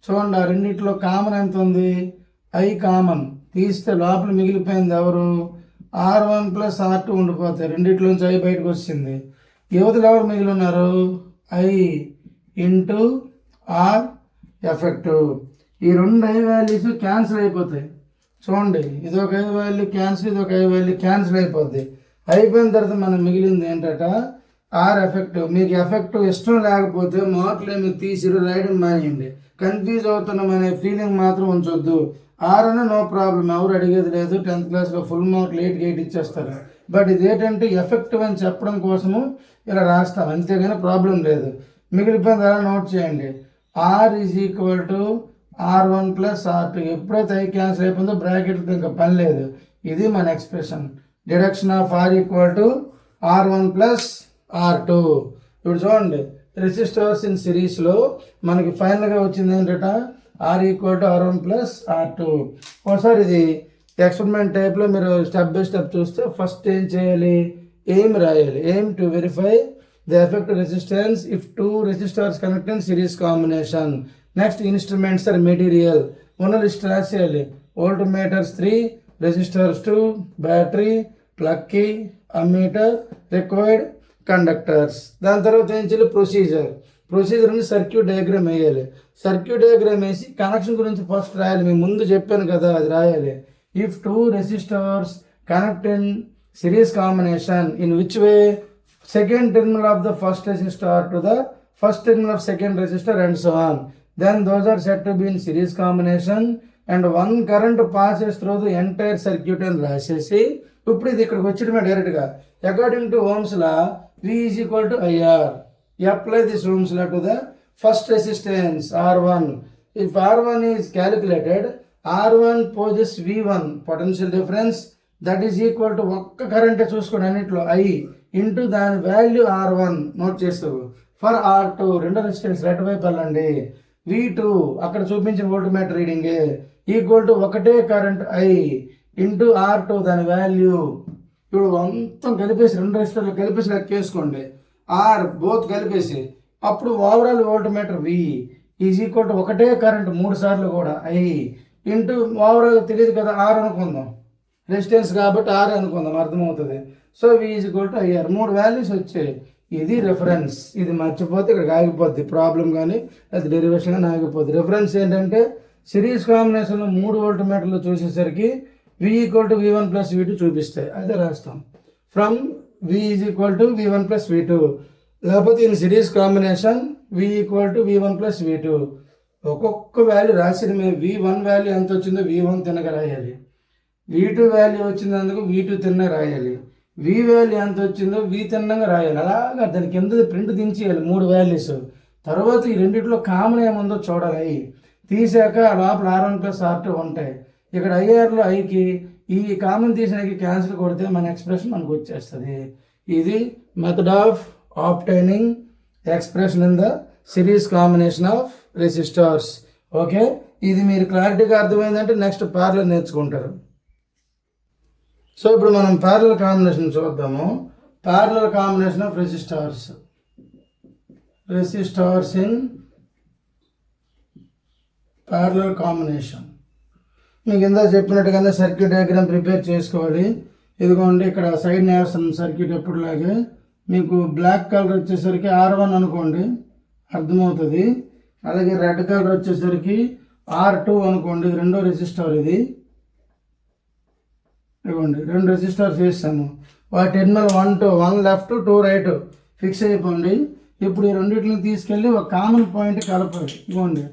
చూడండి, ఆ రెండిట్లో కామన్ ఎంత ఉంది? I కామన్ తీస్తే లోపల మిగిలిపోయింది ఎవరు? R1 + R2 ఉండిపోతాయి. రెండిట్లోంచి I బయటకు వచ్చింది. యువతలు ఎవరు మిగిలి ఉన్నారు? I into R effective. ఈ రెండు I వాల్యూస్ క్యాన్సిల్ అయిపోతాయి. చూడండి, ఇది ఒక I వాల్యూ క్యాన్సిల్, ఇది ఒక I వాల్యూ క్యాన్సిల్ అయిపోద్ది. అయిపోయిన తర్వాత మనం మిగిలింది ఏంటట? R effective. మీకు ఎఫెక్టివ్ ఇష్టం లేకపోతే మార్కులు ఏమి తీసిరు రాయడం మానేయండి. కన్ఫ్యూజ్ అవుతున్నాం అనే ఫీలింగ్ మాత్రం ఉంచొద్దు. R అన్న నో ప్రాబ్లం, ఎవరు అడిగేది లేదు. 10th క్లాస్లో ఫుల్ మార్కులు 8 ఇచ్చేస్తారు. బట్ ఇది ఏంటంటే ఎఫెక్టివ్ అని చెప్పడం కోసము ఇలా రాస్తాం, అంతేగాని ప్రాబ్లం లేదు. మిగిలిపోయిన అలా నోట్ చేయండి. R = R1 + R2. ఎప్పుడైతే I క్యాన్సిల్ అయిపోయిందో బ్రాకెట్లతో ఇంకా పని లేదు. ఇది మన expression. Deduction of R = R1 + R2. ఇప్పుడు చూడండి, రెసిస్టర్స్ ఇన్ సిరీస్లో మనకి ఫైనల్గా వచ్చింది ఏంటంట? R = R1 + R2. ఒకసారి ఇది ఎక్స్పెరిమెంట్ టైప్లో మీరు స్టెప్ బై స్టెప్ చూస్తే ఫస్ట్ ఏం చేయాలి? ఎయిమ్ రాయాలి. Aim to verify the effective resistance if 2 resistors connect in series combination. Next instruments or material. ఉన్న లిస్ట్ రాసేయాలి. Volt meters 3, resistors 2, battery, plug key, ammeter, required conductors. దాని తర్వాత ఏం చేయాలి? ప్రొసీజర్ నుంచి సర్క్యూట్ డయాగ్రామ్ వేయాలి. సర్క్యూట్ డయాగ్రామ్ వేసి కనెక్షన్ గురించి ఫస్ట్ రాయాలి. మేము ముందు చెప్పాను కదా, అది రాయాలి. If 2 resistors connect in series combination in which way? Second terminal of the first resistor to the first terminal of second resistor and so on. Then those are set to be in series combination and 1 current passes through the entire circuit అని రాసేసి, ఇప్పుడు ఇది ఇక్కడికి వచ్చేటమే డైరెక్ట్గా. According to Ohm's law V = IR. Apply this Ohm's law to the first resistance R1. If R1 is calculated, R1 poses V1 potential difference that is equal to ఒక్క కరెంట్ చూసుకోండి అన్నిట్లో I ఇంటూ దాని వాల్యూ R1 నోట్ చేస్తారు. ఫర్ R2 రెండో రెసిస్టెన్స్ రెడ్ వైపు వెళ్ళండి. V2 అక్కడ చూపించిన వోల్ట్ మీటర్ రీడింగ్ = ఒకటే కరెంట్ I ఇంటూ R2 దాని వాల్యూ. ఇప్పుడు మొత్తం కలిపేసి రెండు రెసిస్టర్లు కలిపేసి లెక్కేసుకోండి. R బోత్ కలిపేసి అప్పుడు ఓవరాల్ వోల్ట్ మీటర్ V = ఒకటే కరెంట్ 3 సార్లు కూడా I ఇంటూ ఓవరాల్ తెలియదు కదా R అనుకుందాం, రెసిస్టెన్స్ కాబట్టి R అనుకుందాం, అర్థమవుతుంది. So V = IR. 3 వాల్యూస్ వచ్చాయి. ఇది రిఫరెన్స్. ఇది మర్చిపోతే ఇక్కడ ఆగిపోద్ది ప్రాబ్లం, కానీ అది డెరివేషన్ కానీ ఆగిపోద్ది. రిఫరెన్స్ ఏంటంటే సిరీస్ కాంబినేషన్లో 3 వోల్ట్ మీటర్లు చూసేసరికి V = V1 + V2 చూపిస్తాయి. అదే రాస్తాం. From V = V1 + V2. లేకపోతే in series combination V = V1 + V2. ఒక్కొక్క వాల్యూ రాసిన మేము V1 వాల్యూ ఎంత వచ్చిందో V1 తిన్నగా రాయాలి. V2 వాల్యూ వచ్చినందుకు V2 తిన్న రాయాలి. V వాల్యూ ఎంత వచ్చిందో V తిన్నంగా రాయాలి. అలాగా దానికి ఎంత ప్రింట్ దించేయాలి 3 వాల్యూస్. తర్వాత ఈ రెండిట్లో కామన్ ఏముందో చూడాలి. తీసాక లోపల R1 ప్లస్ R2 ఉంటాయి. ఇక్కడ ఐఆర్లో ఐకి ఈ కామన్ తీసినకి క్యాన్సిల్ కొడితే మన ఎక్స్ప్రెషన్ మనకు వచ్చేస్తుంది. ఇది method of obtaining expression in the series combination of resistors. Okay, ఇది మీరు క్లారిటీగా అర్థమైందంటే నెక్స్ట్ ప్యారలల్ నేర్చుకుంటారు. సో ఇప్పుడు మనం ప్యారలల్ కాంబినేషన్ చూద్దాము. Parallel combination of resistors in parallel combination. మీకు ఇందా చెప్పినట్టుగానే సర్క్యూట్ డయాగ్రామ్ ప్రిపేర్ చేసుకోవాలి. ఇదిగోండి ఇక్కడ సైడ్ వేస్తాను సర్క్యూట్ ఎప్పుడులాగే. మీకు బ్లాక్ కలర్ వచ్చేసరికి R1 అనుకోండి, అర్థమవుతుంది. అలాగే రెడ్ కలర్ వచ్చేసరికి R2 అనుకోండి, రెండో రెసిస్టర్. ఇది ఇవ్వండి, 2 రెసిస్టర్స్ వేస్తాము. వాటి టెర్మినల్ 1 లెఫ్ట్ 2 రైట్ ఫిక్స్ అయిపోండి. ఇప్పుడు ఈ రెండింటిని తీసుకెళ్ళి ఒక కామన్ పాయింట్ కలపాలి. ఇవ్వండి,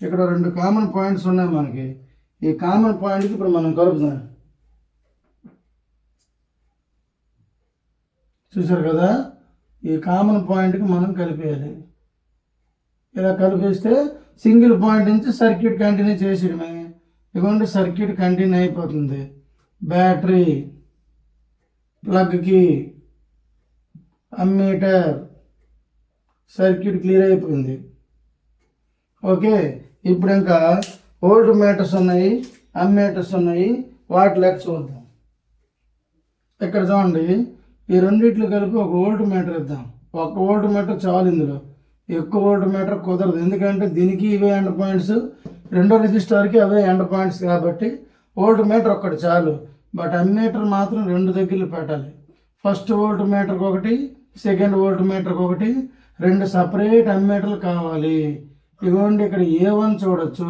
ఇక్కడ 2 కామన్ పాయింట్స్ ఉన్నాయి మనకి. ఈ కామన్ పాయింట్కి ఇప్పుడు మనం కలుపుదాం. చూసారు కదా, ఈ కామన్ పాయింట్కి మనం కలిపేయాలి. ఇలా కలిపేస్తే సింగిల్ పాయింట్ నుంచి సర్క్యూట్ కంటిన్యూ చేసేయడమే. ఇవ్వండి, సర్క్యూట్ కంటిన్యూ అయిపోతుంది. బ్యాటరీ, ప్లగ్కి, అమ్మీటర్, సర్క్యూట్ క్లియర్ అయిపోయింది. ఓకే, ఇప్పుడు ఇంకా వోల్ట్ మీటర్స్ ఉన్నాయి, అమ్మీటర్స్ ఉన్నాయి, వాటి లెక్క చూద్దాం. ఇక్కడ చూడండి, ఈ రెండిట్లు కలిపి ఒక వోల్ట్ మీటర్ ఇద్దాం. ఒక వోల్ట్ మీటర్ చాలు. ఇందులో ఎక్కువ వోల్ట్ మీటర్ కుదరదు, ఎందుకంటే దీనికి ఇవే ఎండ్ పాయింట్స్, రెండో రెసిస్టర్కి అవే ఎండ్ పాయింట్స్ కాబట్టి వోల్ట్ మీటర్ ఒక్కటి చాలు. బట్ అమ్మీటర్ మాత్రం 2 దగ్గరలు పెట్టాలి. ఫస్ట్ వోల్ట్ మీటర్కి ఒకటి, సెకండ్ వోల్ట్ మీటర్కి ఒకటి, 2 సపరేట్ అమ్మీటర్లు కావాలి. ఇదిగోండి, ఇక్కడ A1 చూడొచ్చు,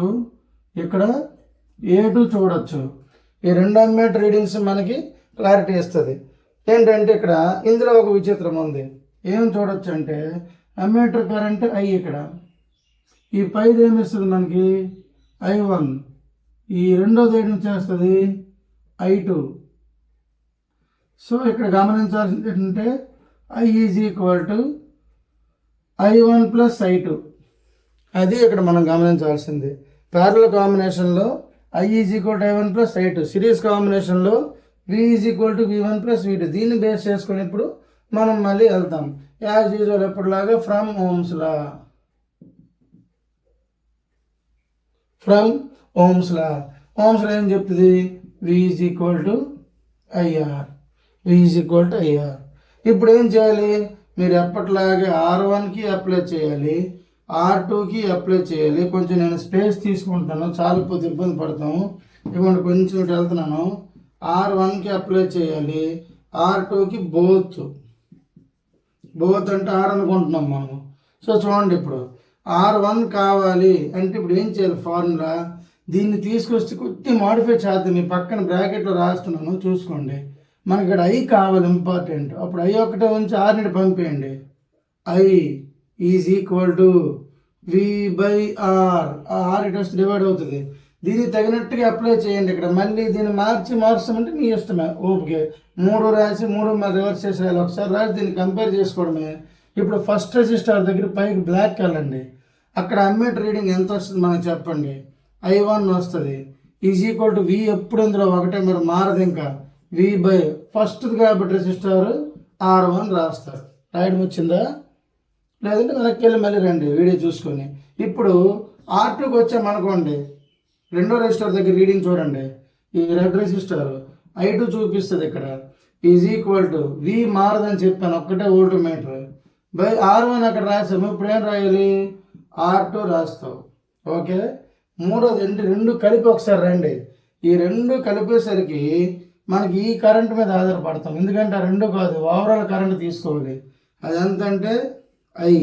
ఇక్కడ A2 చూడొచ్చు. ఈ 2 అమ్మీటర్ రీడింగ్స్ మనకి క్లారిటీ ఇస్తుంది. ఏంటంటే ఇక్కడ ఇందులో ఒక విచిత్రం ఉంది. ఏం చూడొచ్చు అంటే అమ్మీటర్ కరెంట్ I, ఇక్కడ ఈ పైది ఏమిస్తుంది మనకి I1, ఈ రెండోది ఏం చేస్తుంది I2. సో ఇక్కడ గమనించాల్సింది ఏంటంటే I is equal to I1 plus I2. అది ఇక్కడ మనం గమనించాల్సింది. ప్యారలల్ కాంబినేషన్లో I is equal to I1 plus I2, series కాంబినేషన్లో V is equal to V1 plus V2. దీన్ని బేస్ చేసుకుని ఇప్పుడు మనం మళ్ళీ వెళ్తాం యాజ్ యూజువల్ ఎప్పుడులాగా from Ohm's law. Ohm's law ఏం చెప్తుంది? V is equal to IR. ఇప్పుడు ఏం చేయాలి? మీరు ఎప్పటిలాగే R1కి అప్లై చేయాలి, R2కి అప్లై చేయాలి. కొంచెం నేను స్పేస్ తీసుకుంటాను, చాలా ఇబ్బంది పడతాము. ఇవ్వండి, కొంచెం ఇటు వెళ్తున్నాను. R1కి అప్లై చేయాలి, R2కి బోత్ అంటే R అనుకుంటున్నాం మనము. సో చూడండి, ఇప్పుడు R1 కావాలి అంటే ఇప్పుడు ఏం చేయాలి? ఫార్ములా దీన్ని తీసుకొచ్చి కొద్ది మాడిఫై చేద్దాం. మీ పక్కన బ్రాకెట్లో రాస్తున్నాను, చూసుకోండి. మనకి ఇక్కడ I కావాలి, ఇంపార్టెంట్. అప్పుడు I ఒకటే ఉంచి Rని పంపేయండి. I is equal to V/R. R ఇటు వస్తే డివైడ్ అవుతుంది. దీనికి తగినట్టుగా అప్లై చేయండి. ఇక్కడ మళ్ళీ దీన్ని మార్చమంటే మీ ఇష్టమే, ఓకే. 3 రాసి 3 మళ్ళీ రివర్స్ చేసేయాలి. ఒకసారి రాసి దీన్ని కంపేర్ చేసుకోవడమే. ఇప్పుడు ఫస్ట్ రెసిస్టర్ దగ్గర పైకి బ్లాక్ వెళ్ళండి. అక్కడ అమ్మీటర్ రీడింగ్ ఎంత వస్తుంది మనకు చెప్పండి? I1 వస్తుంది. Is equal to V. ఎప్పుడు ఇందులో ఒకటే, మీరు మారదు. ఇంకా V/ ఫస్ట్ కాబట్టి రెసిస్టర్ R1 రాస్తారు. రైట్ వచ్చిందా? లేదంటే వెనక్కి వెళ్ళి మళ్ళీ రండి వీడియో చూసుకొని. ఇప్పుడు R2కి వచ్చామనుకోండి, రెండో రెసిస్టర్ దగ్గర రీడింగ్ చూడండి. ఈ రెడ్ రెసిస్టర్ I2 చూపిస్తుంది. ఇక్కడ ఈజ్ ఈక్వల్ టు V మారదని చెప్పాను, ఒక్కటే వోల్ట్ మీటర్ బై R1 అక్కడ రాసాము. ఇప్పుడు ఏం రాయాలి? R2 రాస్తావు. ఓకే. మూడోది రెండు కలిపి ఒకసారి రండి. ఈ 2 కలిపేసరికి మనకి ఈ కరెంట్ మీద ఆధారపడతాం, ఎందుకంటే ఆ 2 కాదు, ఓవరాల్ కరెంట్ తీసుకోవాలి. అది ఎంతంటే I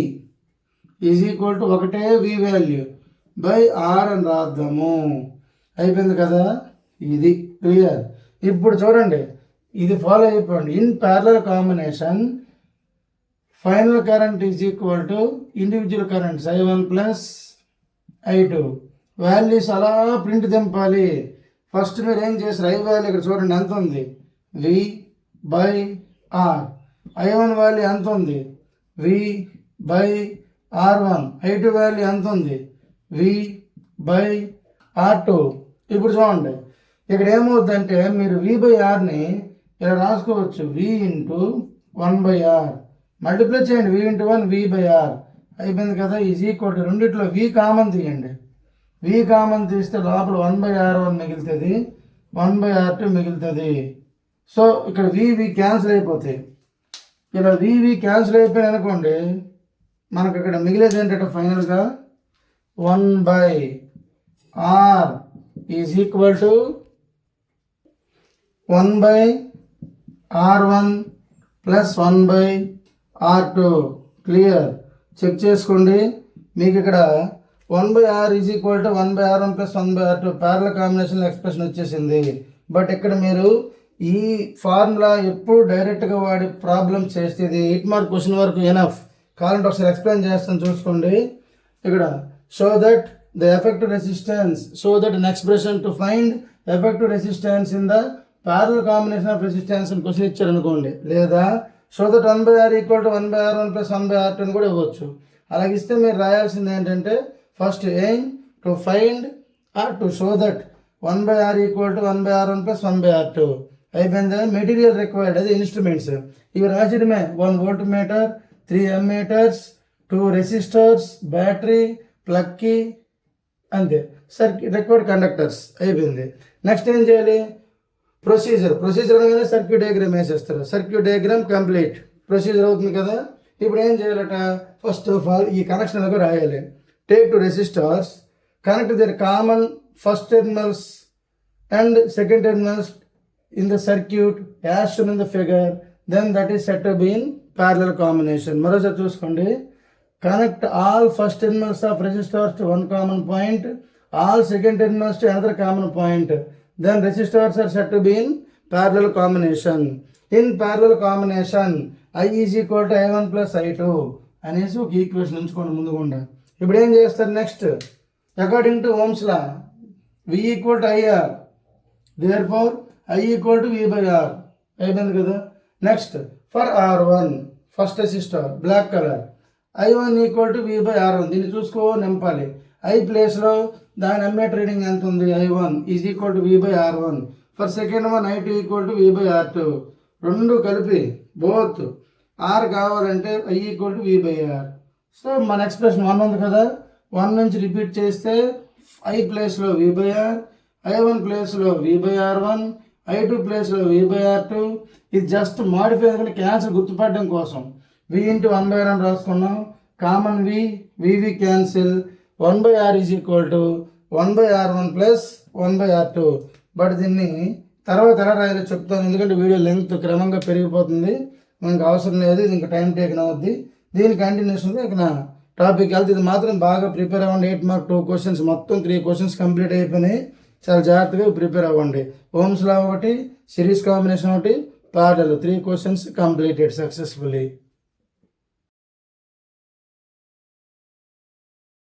ఈజ్ ఈక్వల్ టు ఒకటే V వాల్యూ బై R అని రాద్దాము. అయిపోయింది కదా, ఇది క్లియర్. ఇప్పుడు చూడండి, ఇది ఫాలో అయిపోండి. In parallel combination final current is equal to individual currents I1 plus I2. Values అలా ప్రింట్ దింపాలి. ఫస్ట్ మీరు ఏం చేస్తారు? I వాల్యూ ఇక్కడ చూడండి ఎంత ఉంది? V/R. I1 వాల్యూ ఎంత ఉంది? V/R1. I2 వాల్యూ ఎంత ఉంది? By R2. ఇప్పుడు చూడండి ఇక్కడ ఏమవుతుందంటే మీరు V బై ఆర్ని ఇలా రాసుకోవచ్చు, V ఇంటూ 1/R. మల్టిప్లై చేయండి, V into 1 V by R అయిపోయింది కదా. ఈజ్ ఈక్వల్ టు రెండిట్లో V కామన్ తీయండి, V కామన్ తీస్తే లోపల 1/R1 మిగులుతుంది, 1/R2 మిగులుతుంది. సో ఇక్కడ V క్యాన్సిల్ అయిపోతాయి. ఇలా V క్యాన్సిల్ అయిపోయినాయి అనుకోండి, మనకు ఇక్కడ మిగిలేది ఏంటంటే ఫైనల్గా 1/R is equal to 1/R1 plus 1/R2. Clear? Check చేసుకోండి. మీకు ఇక్కడ 1/R is equal to 1/R1 plus 1/R2 parallel combination expression వచ్చేసింది. బట్ ఇక్కడ మీరు ఈ ఫార్ములా ఎప్పుడు డైరెక్ట్గా వాడి ప్రాబ్లమ్ చేస్తే ఇది 8 మార్క్ క్వశ్చన్ వరకు ఎనఫ్. కావాలంటే ఒకసారి ఎక్స్ప్లెయిన్ చేస్తాను చూసుకోండి. ఇక్కడ show that the effective resistance, show that an expression to find effective resistance in the parallel combination of resistance అని క్వశ్చన్ ఇచ్చారు అనుకోండి, లేదా show that 1/R equal to 1/R1 plus 1/R2 అని కూడా ఇవ్వచ్చు. అలాగే ఇస్తే మీరు రాయాల్సింది ఏంటంటే first aim to find R to show that 1/R equal to 1/R1 plus 1/R2 అయిపోయింది. మెటీరియల్ రిక్వైర్డ్ అది ఇన్స్ట్రుమెంట్స్ ఇవి రాసిడమే. 1 voltmeter, 3 అమ్మీటర్స్, 2 resistors, battery, plug key, అంతే. సర్క్యూట్ రిక్వైర్డ్ కండక్టర్స్ అయిపోయింది. నెక్స్ట్ ఏం చేయాలి? ప్రొసీజర్ అనగానే సర్క్యూట్ డయాగ్రామ్ వేసేస్తారు. సర్క్యూట్ డయాగ్రామ్ కంప్లీట్, ప్రొసీజర్ అవుతుంది కదా. ఇప్పుడు ఏం చేయాలట? ఫస్ట్ ఆఫ్ ఆల్ ఈ కనెక్షన్లకు రాయాలి. Take 2 resistors, connect their common first terminals and second terminals in the circuit as shown in the figure, then that is said to be in parallel combination. మరోసారి చూసుకోండి. Connect all first terminals of resistors to one common point, all second terminals to another common point, then resistors are said to be in parallel combination. In parallel combination I is equal to I1 plus I2 అనేసి ఒక ఈక్వేషన్ ఉంచుకోండి ముందుకుండా. ఇప్పుడు ఏం చేస్తారు? Next according to Ohm's law V equal to IR, therefore I equal to V by R అయిపోయింది కదా. Next for R1 first resistor black colour I1 equal to V by R1. దీన్ని చూసుకో నింపాలి. I ప్లేస్లో దాని అమ్మేటర్ రీడింగ్ ఎంత ఉంది? I1 is equal to V by R1. For second one I2 equal to V by R2. రెండు కలిపి బోత్ R కావాలంటే I equal to V by R. So మన ఎక్స్ప్రెషన్ 1 ఉంది కదా, 1 నుంచి రిపీట్ చేస్తే I ప్లేస్లో V by R, I1 ప్లేస్లో V by R1, I2 ప్లేస్లో V by R2. ఇది జస్ట్ మాడిఫై ఎందుకంటే క్యాన్సిల్ గుర్తుపడడం కోసం V ఇంటూ 1/R అని రాసుకున్నాం. Common V cancel. 1/R is equal to 1/R1 plus 1/R2. But దీన్ని తర్వాత ఎలా రాయాలో చెప్తాను, ఎందుకంటే వీడియో లెంగ్త్ క్రమంగా పెరిగిపోతుంది, మనకు అవసరం లేదు, ఇది ఇంకా టైం టేకన్ అవుద్ది. దీని కంటిన్యూషన్ ఇక నా టాపిక్ వెళ్తే ఇది మాత్రం బాగా ప్రిపేర్ అవ్వండి. 8 మార్క్ 2 క్వశ్చన్స్, మొత్తం 3 క్వశ్చన్స్ కంప్లీట్ అయిపోయినాయి. చాలా జాగ్రత్తగా ప్రిపేర్ అవ్వండి. ఓమ్స్ లా ఒకటి, సిరీస్ కాంబినేషన్ ఒకటి, ప్యారలల్ 3 క్వశ్చన్స్ కంప్లీటెడ్ సక్సెస్ఫుల్లీ.